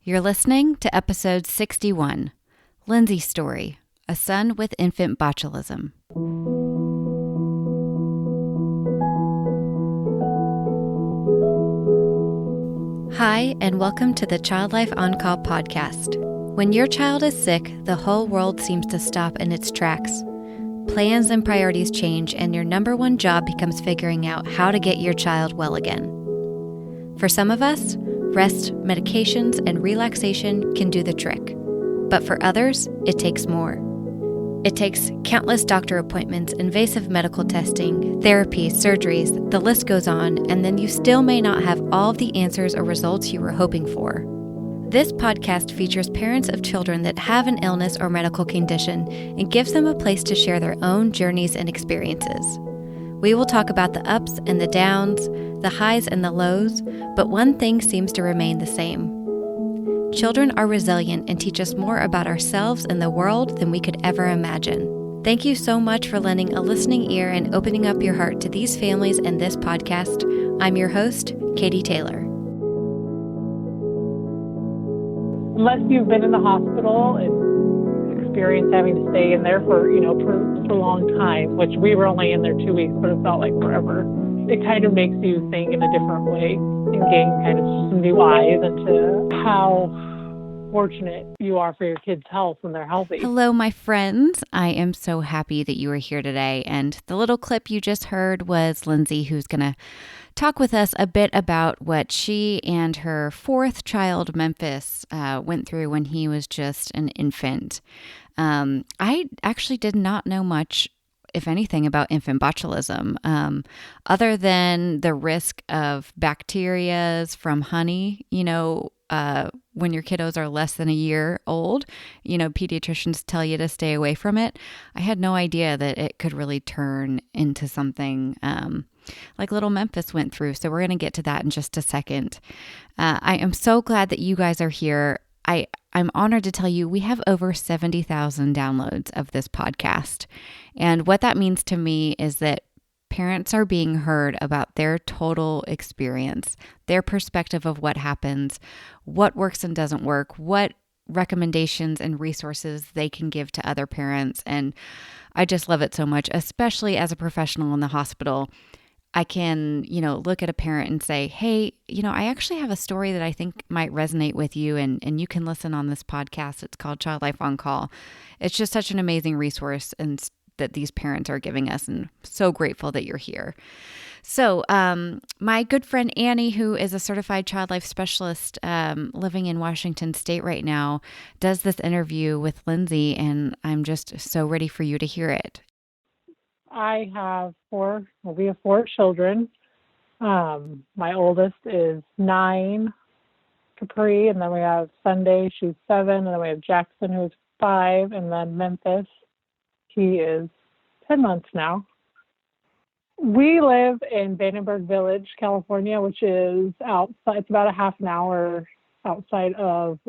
You're listening to episode 61, Lindsey's story, a son with infant botulism. Hi, and welcome to the Child Life On Call podcast. When your child is sick, the whole world seems to stop in its tracks. Plans and priorities change, and your number one job becomes figuring out how to get your child well again. For some of us, rest, medications, and relaxation can do the trick. But for others, it takes more. It takes countless doctor appointments, invasive medical testing, therapy, surgeries, the list goes on, and then you still may not have all of the answers or results you were hoping for. This podcast features parents of children that have an illness or medical condition and gives them a place to share their own journeys and experiences. We will talk about the ups and the downs, the highs and the lows, but one thing seems to remain the same. Children are resilient and teach us more about ourselves and the world than we could ever imagine. Thank you so much for lending a listening ear and opening up your heart to these families and this podcast. I'm your host, Katie Taylor. Unless you've been in the hospital and experienced having to stay in there for a long time, which we were only in there 2 weeks, but it felt like forever. It kind of makes you think in a different way and gain kind of some new eyes into how fortunate you are for your kids' health when they're healthy. Hello, my friends. I am so happy that you are here today. And the little clip you just heard was Lindsey, who's going to talk with us a bit about what she and her fourth child, Memphis, went through when he was just an infant. I actually did not know much, if anything, about infant botulism, other than the risk of bacteria from honey, when your kiddos are less than a year old, pediatricians tell you to stay away from it. I had no idea that it could really turn into something like little Memphis went through. So we're going to get to that in just a second. I am so glad that you guys are here. I'm honored to tell you we have over 70,000 downloads of this podcast. And what that means to me is that parents are being heard about their total experience, their perspective of what happens, what works and doesn't work, what recommendations and resources they can give to other parents. And I just love it so much, especially as a professional in the hospital. I can, look at a parent and say, hey, I actually have a story that I think might resonate with you, and you can listen on this podcast. It's called Child Life On Call. It's just such an amazing resource and that these parents are giving us, and so grateful that you're here. So my good friend Annie, who is a certified child life specialist living in Washington State right now, does this interview with Lindsey, and I'm just so ready for you to hear it. We have four children. My oldest is 9, Capri, and then we have Sunday, she's 7, and then we have Jackson, who's 5, and then Memphis, he is 10 months now. We live in Vandenberg Village, California, which is outside. It's about a half an hour outside of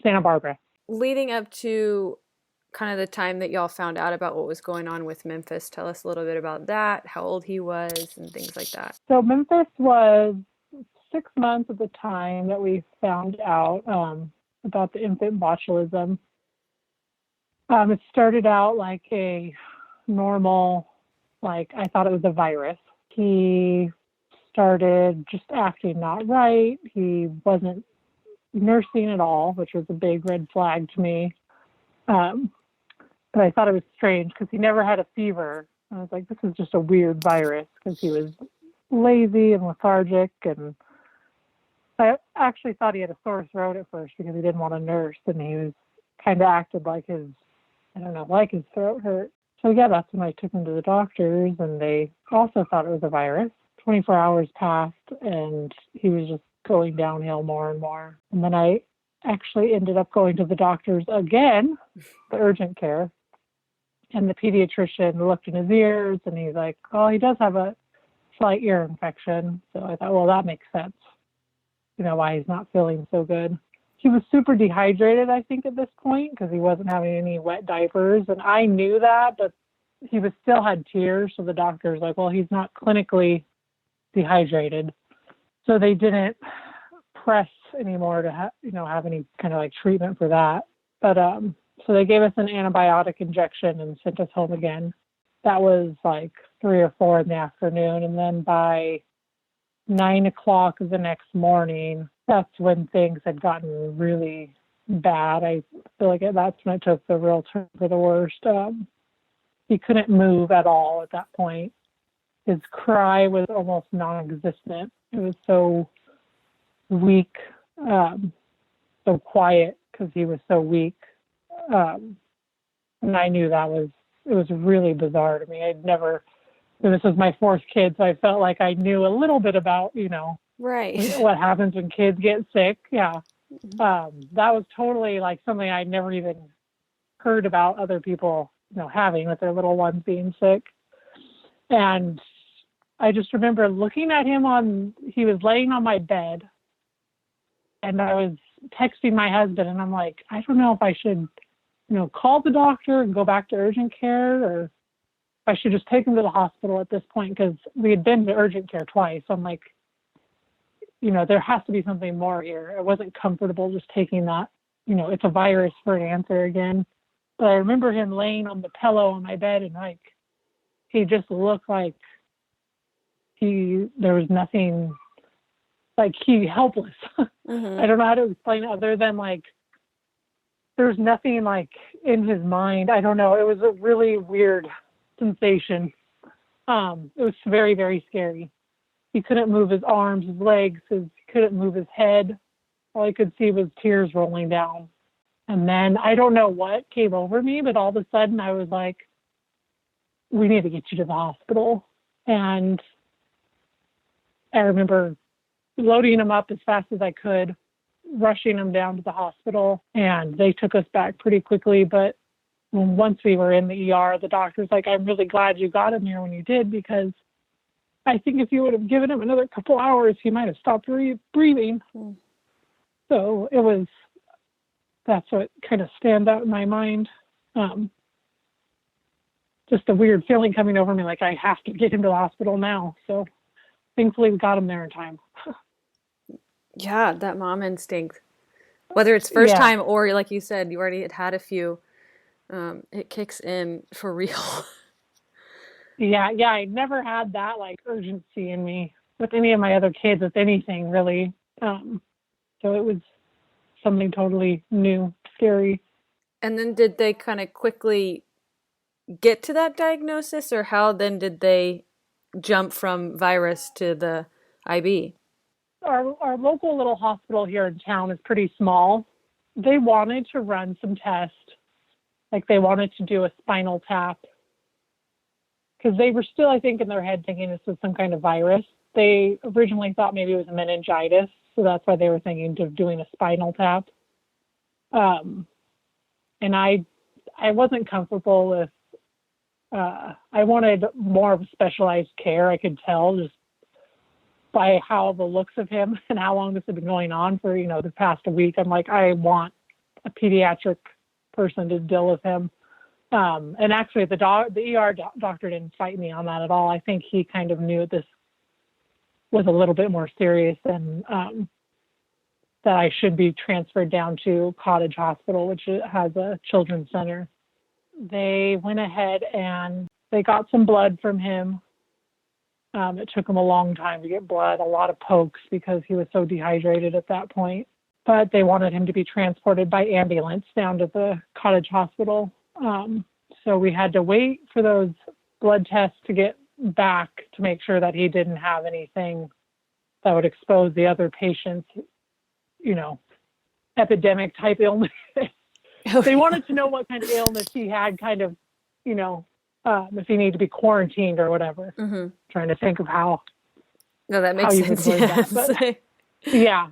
Santa Barbara. Leading up to kind of the time that y'all found out about what was going on with Memphis, tell us a little bit about that, how old he was, and things like that. So Memphis was 6 months at the time that we found out about the infant botulism. It started out like a normal, I thought it was a virus. He started just acting not right. He wasn't nursing at all, which was a big red flag to me. But I thought it was strange because he never had a fever. I was like, this is just a weird virus, because he was lazy and lethargic. And I actually thought he had a sore throat at first because he didn't want to nurse, and he was kind of acted like his throat hurt. So yeah, that's when I took him to the doctors, and they also thought it was a virus. 24 hours passed, and he was just going downhill more and more. And then I actually ended up going to the doctors again, the urgent care. And the pediatrician looked in his ears, and he's like, oh, he does have a slight ear infection. So I thought, well, that makes sense, why he's not feeling so good. He was super dehydrated, I think, at this point, because he wasn't having any wet diapers. And I knew that, but he still had tears. So the doctor's like, well, he's not clinically dehydrated. So they didn't press anymore to have any kind of like treatment for that. But so they gave us an antibiotic injection and sent us home again. That was like 3 or 4 in the afternoon, and then by 9 o'clock the next morning, that's when things had gotten really bad. I feel like that's when it took the real turn for the worst. He couldn't move at all at that point. His cry was almost non-existent. It was so weak, so quiet because he was so weak. And I knew it was really bizarre to me. This was my 4th kid, so I felt like I knew a little bit about, right, what happens when kids get sick. Yeah. That was totally like something I'd never even heard about other people, having with their little ones being sick. And I just remember looking at him he was laying on my bed, and I was texting my husband, and I'm like, I don't know if I should, call the doctor and go back to urgent care, or if I should just take him to the hospital at this point, because we had been to urgent care twice. So I'm like, there has to be something more here. I wasn't comfortable just taking that, it's a virus for an answer again. But I remember him laying on the pillow on my bed, and like, he just looked like there was nothing, like he helpless. mm-hmm. I don't know how to explain it other than like, there's nothing like in his mind. I don't know. It was a really weird sensation. It was very, very scary. He couldn't move his arms, his legs, he couldn't move his head. All I could see was tears rolling down. And then I don't know what came over me, but all of a sudden I was like, we need to get you to the hospital. And I remember loading him up as fast as I could, rushing him down to the hospital, and they took us back pretty quickly. But once we were in the ER, the doctor's like, I'm really glad you got him here when you did, because I think if you would have given him another couple hours, he might have stopped breathing. So that's what kind of stands out in my mind. Just a weird feeling coming over me, like I have to get him to the hospital now. So thankfully we got him there in time. Yeah, that mom instinct. Whether it's first time or, like you said, you already had a few, it kicks in for real. Yeah, I never had that like urgency in me with any of my other kids, with anything really. So it was something totally new, scary. And then did they kind of quickly get to that diagnosis, or how then did they jump from virus to the IB? Our local little hospital here in town is pretty small. They wanted to run some tests, like they wanted to do a spinal tap, because they were still, I think, in their head thinking this was some kind of virus. They originally thought maybe it was a meningitis, so that's why they were thinking of doing a spinal tap. And I wasn't comfortable with, I wanted more of a specialized care. I could tell just by how the looks of him and how long this had been going on for, the past week. I'm like, I want a pediatric person to deal with him. And actually the ER doctor didn't fight me on that at all. I think he kind of knew this was a little bit more serious than, that I should be transferred down to Cottage Hospital, which has a children's center. They went ahead and they got some blood from him. It took him a long time to get blood, a lot of pokes, because he was so dehydrated at that point. But they wanted him to be transported by ambulance down to the Cottage Hospital. So we had to wait for those blood tests to get back to make sure that he didn't have anything that would expose the other patients, epidemic type illness. They wanted to know what kind of illness he had, kind of, if he needed to be quarantined or whatever. Mm-hmm. Trying to think of how. No, that makes sense. Yes. That. But, yeah.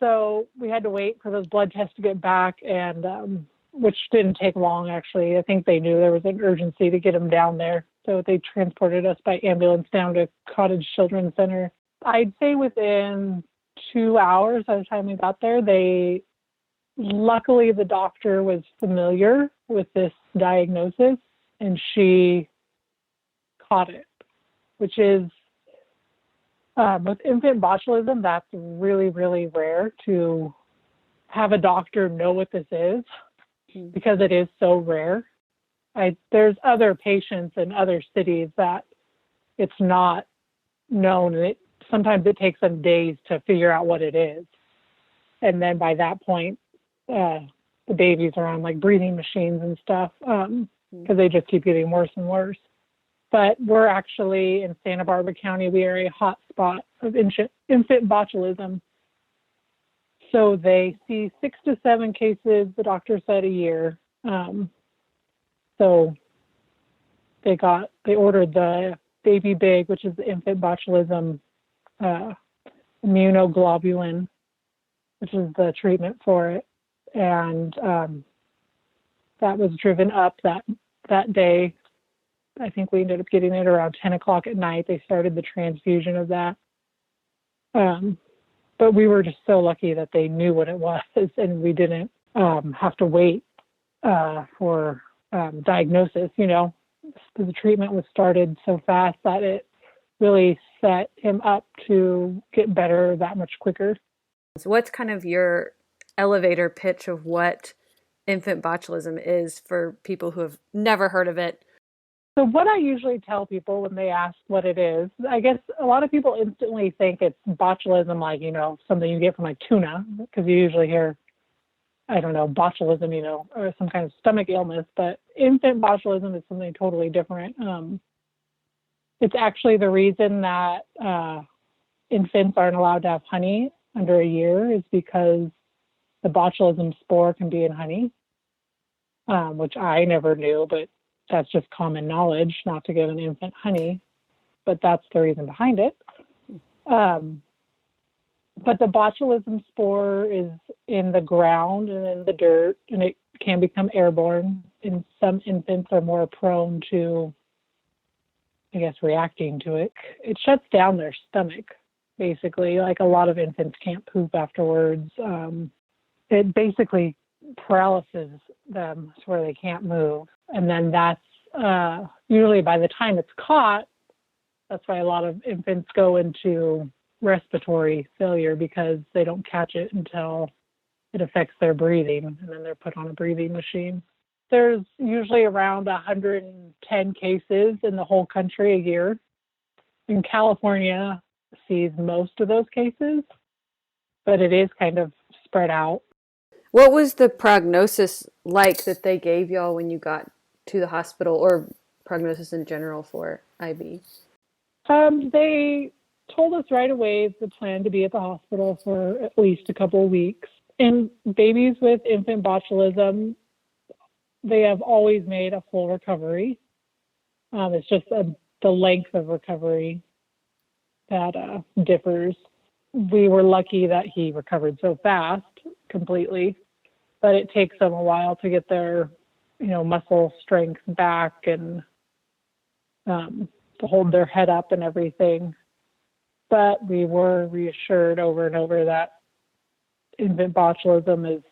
So we had to wait for those blood tests to get back, and which didn't take long, actually. I think they knew there was an urgency to get him down there. So they transported us by ambulance down to Cottage Children's Center. I'd say within 2 hours by the time we got there, luckily the doctor was familiar with this diagnosis, and she caught it, which is With infant botulism, that's really, really rare to have a doctor know what this is because it is so rare. There's other patients in other cities that it's not known, and sometimes it takes them days to figure out what it is. And then by that point, the babies are on like breathing machines and stuff because they just keep getting worse and worse. But we're actually in Santa Barbara County. We are a hot spot of infant botulism. So they see 6 to 7 cases, the doctor said, a year. So they ordered the Baby Big, which is the infant botulism immunoglobulin, which is the treatment for it. And that was driven up that day. I think we ended up getting it around 10 o'clock at night. They started the transfusion of that. But we were just so lucky that they knew what it was, and we didn't have to wait for diagnosis. The treatment was started so fast that it really set him up to get better that much quicker. So what's kind of your elevator pitch of what infant botulism is for people who have never heard of it? So what I usually tell people when they ask what it is, I guess a lot of people instantly think it's botulism, like, something you get from like tuna, because you usually hear, I don't know, botulism, or some kind of stomach illness, but infant botulism is something totally different. It's actually the reason that infants aren't allowed to have honey under a year is because the botulism spore can be in honey, which I never knew, but that's just common knowledge, not to give an infant honey, but that's the reason behind it. But the botulism spore is in the ground and in the dirt, and it can become airborne. And some infants are more prone to, I guess, reacting to it. It shuts down their stomach, basically. Like a lot of infants can't poop afterwards. It basically paralyzes them to where they can't move. And then that's usually by the time it's caught, that's why a lot of infants go into respiratory failure because they don't catch it until it affects their breathing, and then they're put on a breathing machine. There's usually around 110 cases in the whole country a year. And California sees most of those cases, but it is kind of spread out. What was the prognosis like that they gave y'all when you got to the hospital, or prognosis in general for IB? They told us right away the plan to be at the hospital for at least a couple of weeks. And babies with infant botulism, they have always made a full recovery. It's just the length of recovery that differs. We were lucky that he recovered so fast, completely, but it takes them a while to get their, muscle strength back and to hold their head up and everything. But we were reassured over and over that infant botulism is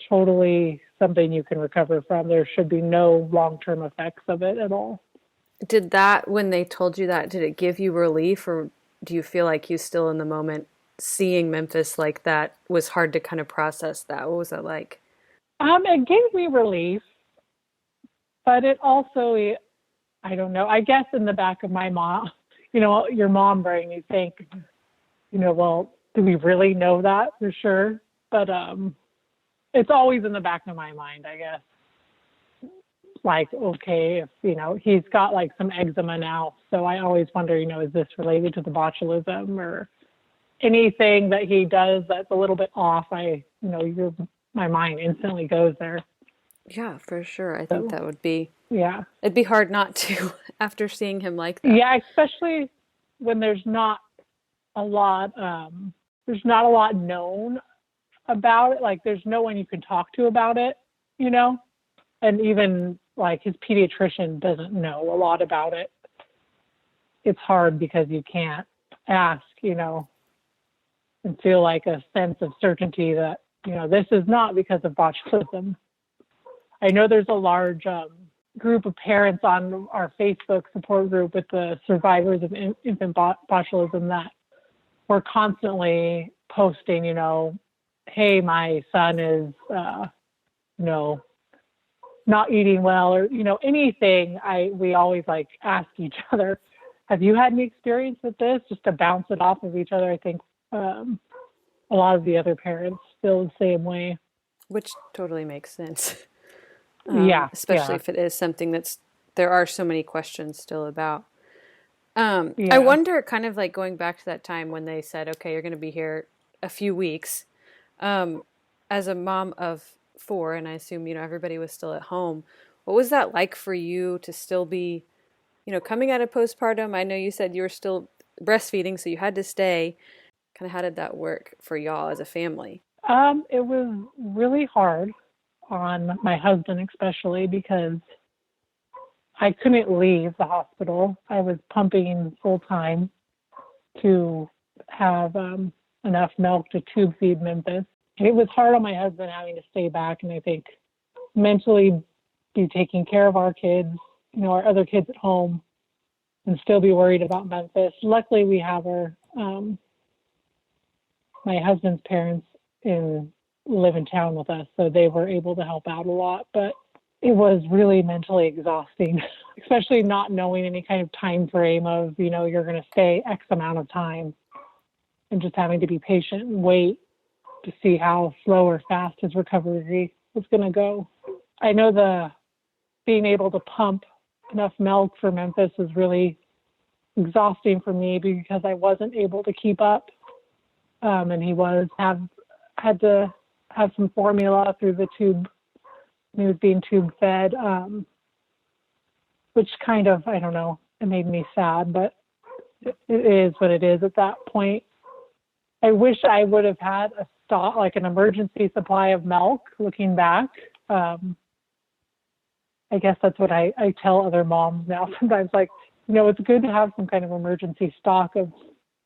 totally something you can recover from. There should be no long-term effects of it at all. Did that, when they told you that, did it give you relief, or do you feel like you still in the moment seeing Memphis like that was hard to kind of process that? What was that like? It gave me relief, but it also, I don't know, I guess in the back of my mom, your mom brain, you think, well, do we really know that for sure? But it's always in the back of my mind, I guess. Like, okay, if, he's got like some eczema now. So I always wonder, is this related to the botulism or anything that he does that's a little bit off? My mind instantly goes there. Yeah, for sure. I think that would be, yeah, it'd be hard not to after seeing him like that. Yeah, especially when there's not a lot known about it. Like there's no one you can talk to about it, and even like his pediatrician doesn't know a lot about it. It's hard because you can't ask, and feel like a sense of certainty that, this is not because of botulism. I know there's a large group of parents on our Facebook support group with the survivors of infant botulism that were constantly posting, hey, my son is, not eating well, or, anything. We always like ask each other, have you had any experience with this? Just to bounce it off of each other. I think a lot of the other parents feel the same way. Which totally makes sense. Yeah. Especially if it is something there are so many questions still about. I Yeah. wonder, kind of like going back to that time when they said, okay, you're going to be here a few weeks. As a mom of 4, and I assume, everybody was still at home, what was that like for you to still be, coming out of postpartum? I know you said you were still breastfeeding, so you had to stay. Kind of how did that work for y'all as a family? It was really hard on my husband, especially because I couldn't leave the hospital. I was pumping full time to have enough milk to tube feed Memphis. It was hard on my husband having to stay back, and I think mentally be taking care of our kids, our other kids at home, and still be worried about Memphis. Luckily, we have my husband's parents live in town with us, so they were able to help out a lot. But it was really mentally exhausting, especially not knowing any kind of time frame of, you're going to stay X amount of time, and just having to be patient and wait to see how slow or fast his recovery was going to go. I know being able to pump enough milk for Memphis was really exhausting for me because I wasn't able to keep up. And he had to have some formula through the tube. He was being tube fed, which kind of, I don't know, it made me sad, but it is what it is at that point. I wish I would have had a stock, like an emergency supply of milk, looking back. I guess that's what I tell other moms now. Sometimes, like, it's good to have some kind of emergency stock of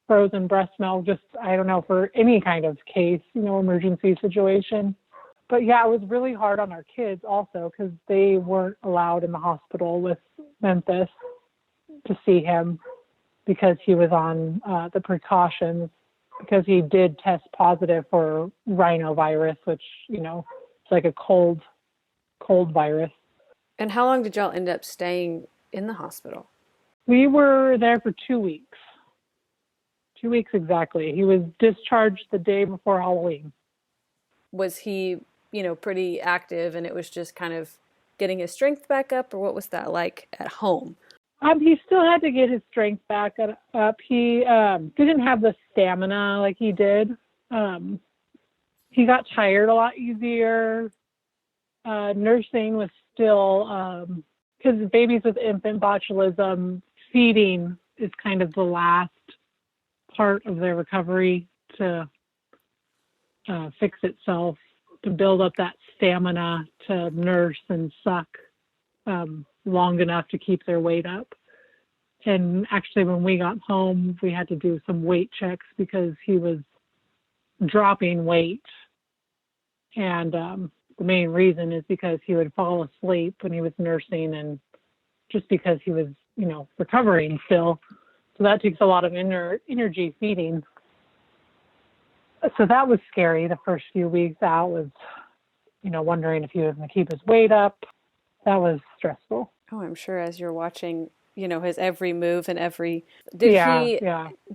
frozen breast milk, just, I don't know, for any kind of case, emergency situation. But yeah, it was really hard on our kids also because they weren't allowed in the hospital with Memphis to see him because he was on the precautions, because he did test positive for rhinovirus, which, it's like a cold virus. And how long did y'all end up staying in the hospital? We were there for 2 weeks. 2 weeks exactly. He was discharged the day before Halloween. Was he, pretty active, and it was just kind of getting his strength back up, or what was that like at home? He still had to get his strength back up. He didn't have the stamina like he did. He got tired a lot easier. Nursing was still, because babies with infant botulism, feeding is kind of the last part of their recovery to fix itself, to build up that stamina to nurse and suck long enough to keep their weight up. And actually, when we got home, we had to do some weight checks because he was dropping weight. And the main reason is because he would fall asleep when he was nursing, and just because he was, recovering still. So that takes a lot of energy feeding. So that was scary. The first few weeks out was, wondering if he was going to keep his weight up. That was stressful. Oh, I'm sure as you're watching, his every move and he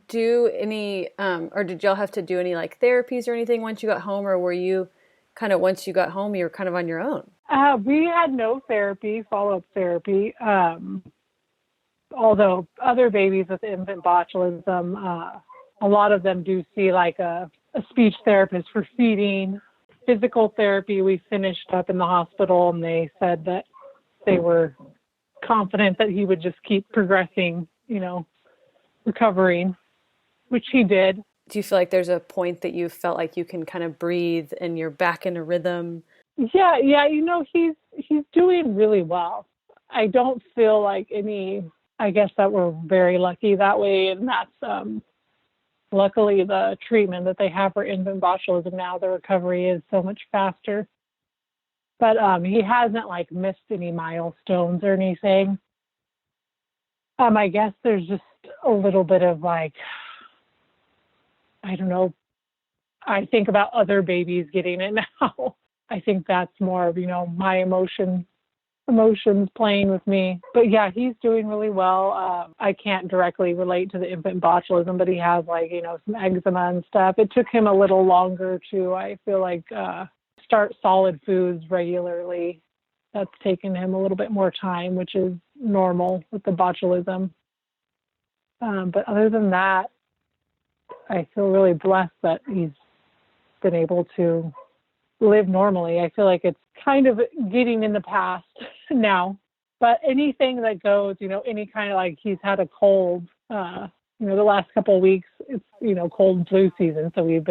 do any, or did y'all have to do any like therapies or anything once you got home, or were you kind of, once you got home, you were kind of on your own? We had no follow-up therapy. Although other babies with infant botulism, a lot of them do see like a speech therapist for feeding. Physical therapy, we finished up in the hospital, and they said that they were confident that he would just keep progressing, recovering, which he did. Do you feel like there's a point that you felt like you can kind of breathe and you're back in a rhythm? Yeah, he's doing really well. I don't feel like I guess that we're very lucky that way, and that's luckily the treatment that they have for infant botulism now, the recovery is so much faster. but he hasn't like missed any milestones or anything. I guess there's just a little bit of like, I don't know. I think about other babies getting it now. I think that's more of, my emotions playing with me. But yeah, he's doing really well. I can't directly relate to the infant botulism, but he has like, some eczema and stuff. It took him a little longer to, I feel like, start solid foods regularly. That's taken him a little bit more time, which is normal with the botulism. But other than that, I feel really blessed that he's been able to live normally. I feel like it's kind of getting in the past now. But anything that goes, any kind of like he's had a cold, the last couple of weeks, it's, cold and flu season. So we've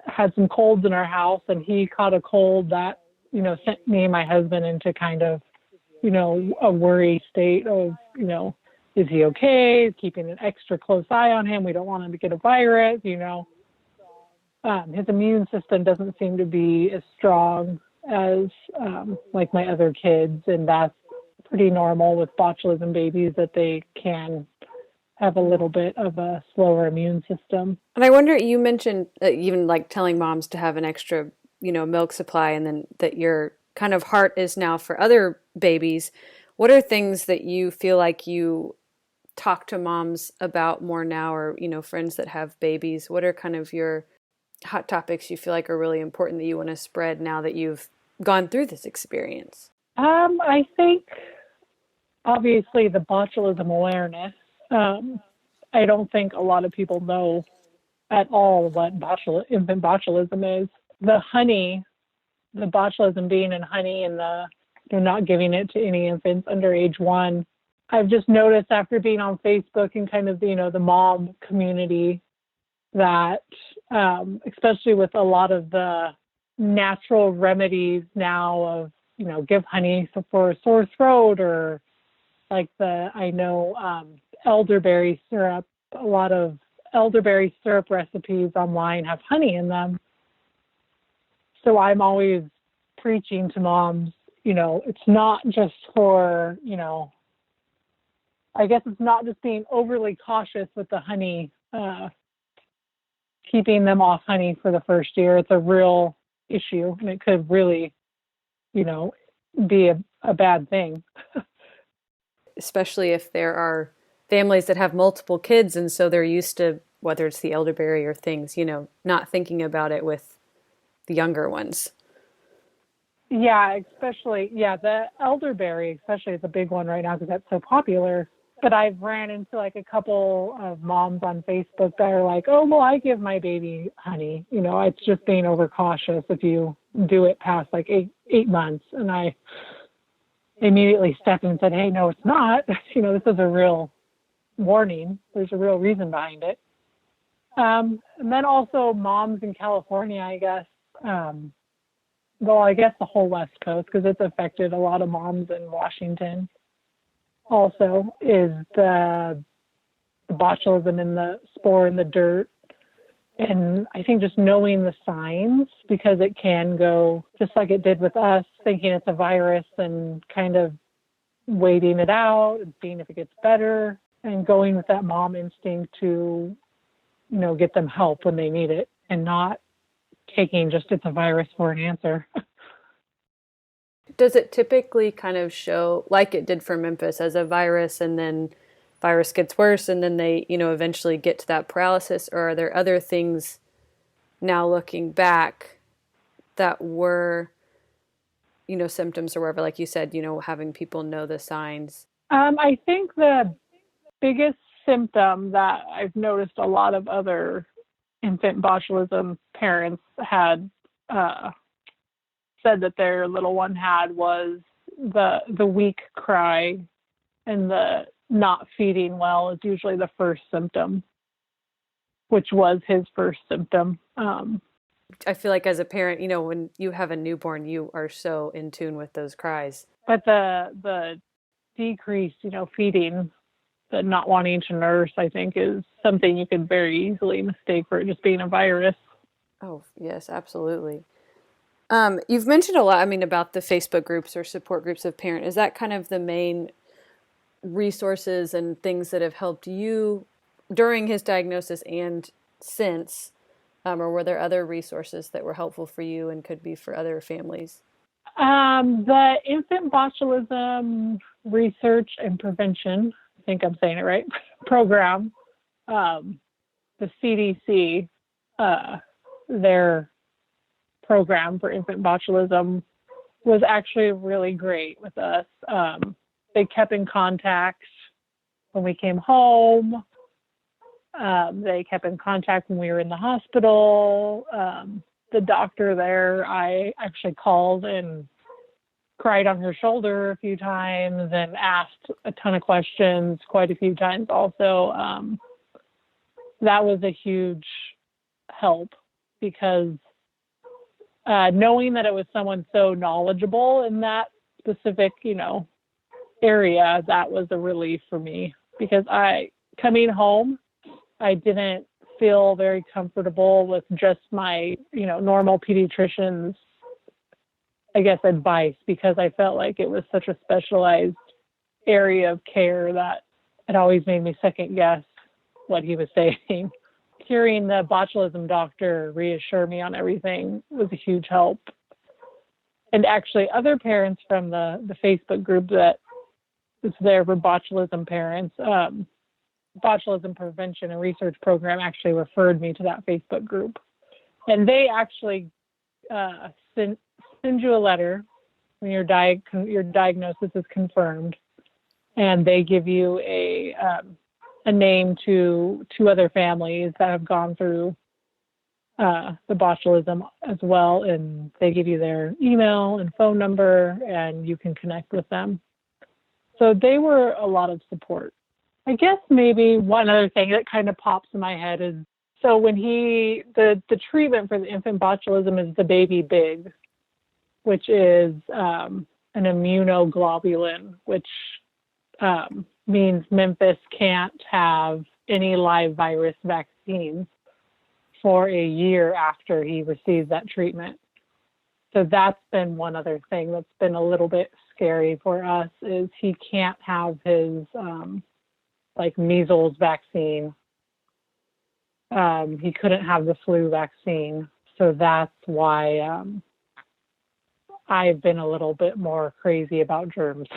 had some colds in our house, and he caught a cold that, sent me and my husband into kind of, a worry state of, is he okay? Keeping an extra close eye on him. We don't want him to get a virus, His immune system doesn't seem to be as strong as like my other kids, and that's pretty normal with botulism babies, that they can have a little bit of a slower immune system. And I wonder, you mentioned even like telling moms to have an extra, milk supply, and then that your kind of heart is now for other babies. What are things that you feel like you talk to moms about more now, or, friends that have babies? What are kind of your hot topics you feel like are really important that you want to spread now that you've gone through this experience? I think obviously the botulism awareness. I don't think a lot of people know at all what infant botulism is. The honey, the botulism being in honey, and they're not giving it to any infants under age 1. I've just noticed after being on Facebook and kind of, the mom community, that especially with a lot of the natural remedies now of, give honey for a sore throat, or like elderberry syrup. A lot of elderberry syrup recipes online have honey in them. So I'm always preaching to moms, it's not just for, I guess it's not just being overly cautious with the honey, keeping them off honey for the first year. It's a real issue, and it could really, be a bad thing. Especially if there are families that have multiple kids, and so they're used to, whether it's the elderberry or things, not thinking about it with the younger ones. Yeah, the elderberry especially is a big one right now because that's so popular. But I've ran into like a couple of moms on Facebook that are like, oh, well, I give my baby honey. It's just being overcautious if you do it past like eight months. And I immediately stepped in and said, hey, no, it's not. This is a real warning. There's a real reason behind it. And then also moms in California, I guess. I guess the whole West Coast, because it's affected a lot of moms in Washington. Also, is the botulism in the spore in the dirt. And I think just knowing the signs, because it can go just like it did with us, thinking it's a virus and kind of waiting it out and seeing if it gets better, and going with that mom instinct to, get them help when they need it, and not taking just it's a virus for an answer. Does it typically kind of show, like it did for Memphis, as a virus, and then virus gets worse, and then they, eventually get to that paralysis? Or are there other things now looking back that were, symptoms or whatever, like you said, having people know the signs? I think the biggest symptom that I've noticed a lot of other infant botulism parents had said that their little one had was the weak cry, and the not feeding well is usually the first symptom, which was his first symptom. I feel like as a parent, when you have a newborn, you are so in tune with those cries. But the decreased, feeding, the not wanting to nurse, I think, is something you could very easily mistake for it just being a virus. Oh, yes, absolutely. You've mentioned a lot, I mean, about the Facebook groups or support groups of parent. Is that kind of the main resources and things that have helped you during his diagnosis and since? Or were there other resources that were helpful for you and could be for other families? The Infant Botulism Research and Prevention, I think I'm saying it right, program, the CDC, their program for infant botulism was actually really great with us. They kept in contact when we came home. They kept in contact when we were in the hospital. The doctor there, I actually called and cried on her shoulder a few times and asked a ton of questions quite a few times also. That was a huge help because knowing that it was someone so knowledgeable in that specific, area, that was a relief for me because coming home, I didn't feel very comfortable with just my, normal pediatrician's, I guess, advice because I felt like it was such a specialized area of care that it always made me second guess what he was saying. Hearing the botulism doctor reassure me on everything was a huge help. And actually, other parents from the Facebook group that is there for botulism parents, Botulism Prevention and Research Program actually referred me to that Facebook group. And they actually send you a letter when your diagnosis is confirmed, and they give you a name to two other families that have gone through the botulism as well, and they give you their email and phone number, and you can connect with them. So they were a lot of support. I guess maybe one other thing that kind of pops in my head is, so when the treatment for the infant botulism is the baby big, which is an immunoglobulin, which means Memphis can't have any live virus vaccines for a year after he receives that treatment. So that's been one other thing that's been a little bit scary for us is he can't have his measles vaccine. He couldn't have the flu vaccine. So that's why I've been a little bit more crazy about germs.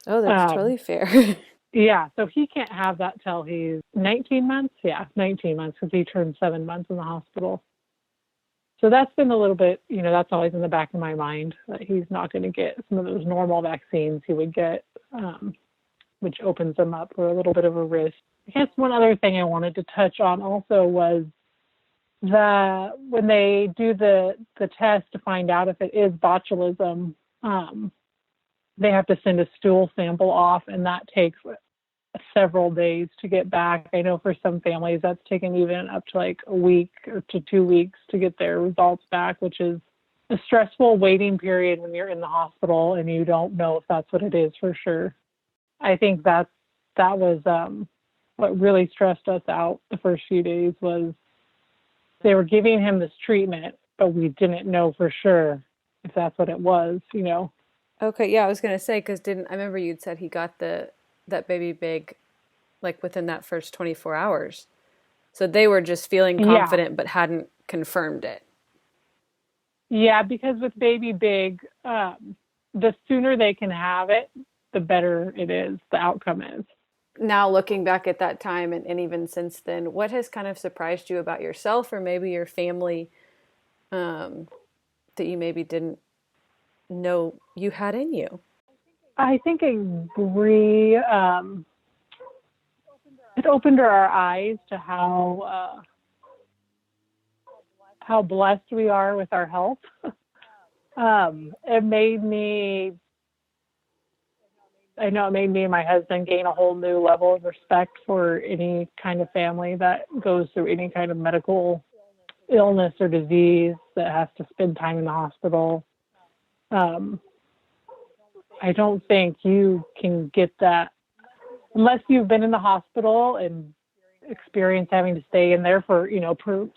Oh, that's totally fair. Yeah, so he can't have that till he's 19 months. Yeah, 19 months because he turned 7 months in the hospital. So that's been a little bit, that's always in the back of my mind that he's not going to get some of those normal vaccines he would get, which opens him up for a little bit of a risk. I guess one other thing I wanted to touch on also was that when they do the test to find out if it is botulism, they have to send a stool sample off, and that takes several days to get back. I know for some families that's taken even up to like a week or to 2 weeks to get their results back, which is a stressful waiting period when you're in the hospital and you don't know if that's what it is for sure. I think that was what really stressed us out the first few days was they were giving him this treatment, but we didn't know for sure if that's what it was, Okay, yeah, I was gonna say because I remember you'd said he got that baby big, like within that first 24 hours. So they were just feeling confident, but hadn't confirmed it. Yeah, because with baby big, the sooner they can have it, the better it is. The outcome is. Now looking back at that time and even since then, what has kind of surprised you about yourself or maybe your family that you maybe didn't know you had in you? I think it opened our eyes to how blessed we are with our health. It made me and my husband gain a whole new level of respect for any kind of family that goes through any kind of medical illness or disease that has to spend time in the hospital. I don't think you can get that unless you've been in the hospital and experience having to stay in there for,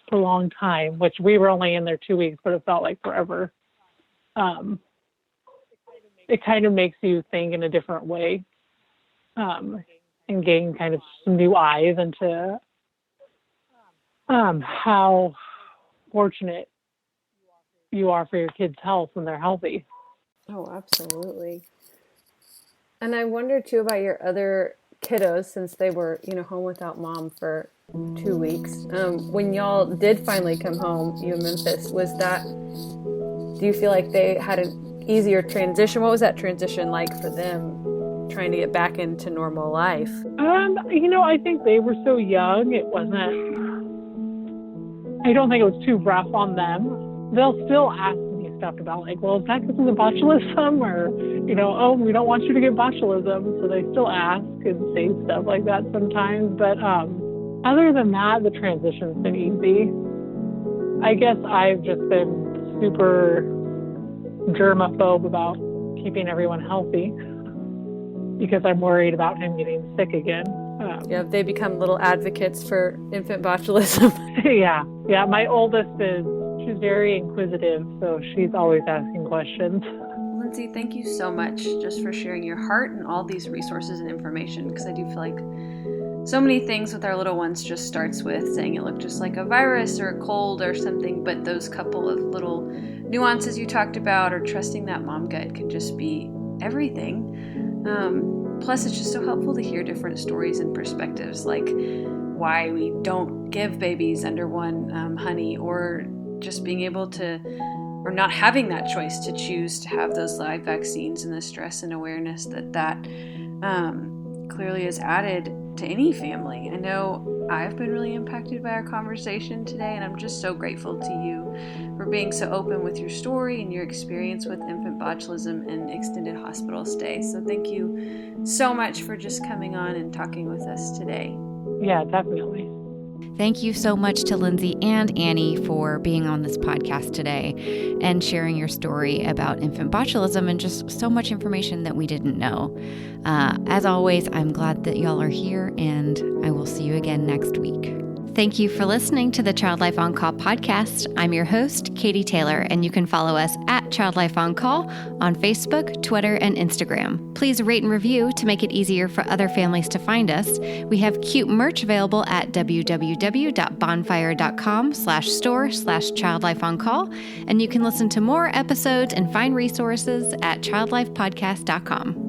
prolonged time, which we were only in there 2 weeks, but it felt like forever. It kind of makes you think in a different way, and gain kind of some new eyes into how fortunate you are for your kids' health when they're healthy. Oh, absolutely. And I wonder too about your other kiddos, since they were, home without mom for 2 weeks. When y'all did finally come home, you in Memphis, do you feel like they had an easier transition? What was that transition like for them, trying to get back into normal life? I think they were so young, I don't think it was too rough on them. They'll still ask me stuff about is that because of the botulism, or, oh, we don't want you to get botulism. So they still ask and say stuff like that sometimes. But other than that, the transition's been easy. I guess I've just been super germaphobe about keeping everyone healthy because I'm worried about him getting sick again. Yeah, they become little advocates for infant botulism. Yeah. My oldest she's very inquisitive, so she's always asking questions. Lindsey, thank you so much just for sharing your heart and all these resources and information, because I do feel like so many things with our little ones just starts with saying it looked just like a virus or a cold or something, but those couple of little nuances you talked about, or trusting that mom gut, can just be everything. Plus, it's just so helpful to hear different stories and perspectives, like why we don't give babies under one honey, or just being able to, or not having that choice to choose to have those live vaccines, and the stress and awareness that clearly is added to any family. I know I've been really impacted by our conversation today, and I'm just so grateful to you for being so open with your story and your experience with infant botulism and extended hospital stay. So thank you so much for just coming on and talking with us today. Yeah, definitely. Thank you so much to Lindsey and Annie for being on this podcast today and sharing your story about infant botulism and just so much information that we didn't know. As always, I'm glad that y'all are here, and I will see you again next week. Thank you for listening to the Child Life On Call podcast. I'm your host, Katie Taylor, and you can follow us at Child Life On Call on Facebook, Twitter, and Instagram. Please rate and review to make it easier for other families to find us. We have cute merch available at www.bonfire.com/store/childlifeoncall, and you can listen to more episodes and find resources at childlifepodcast.com.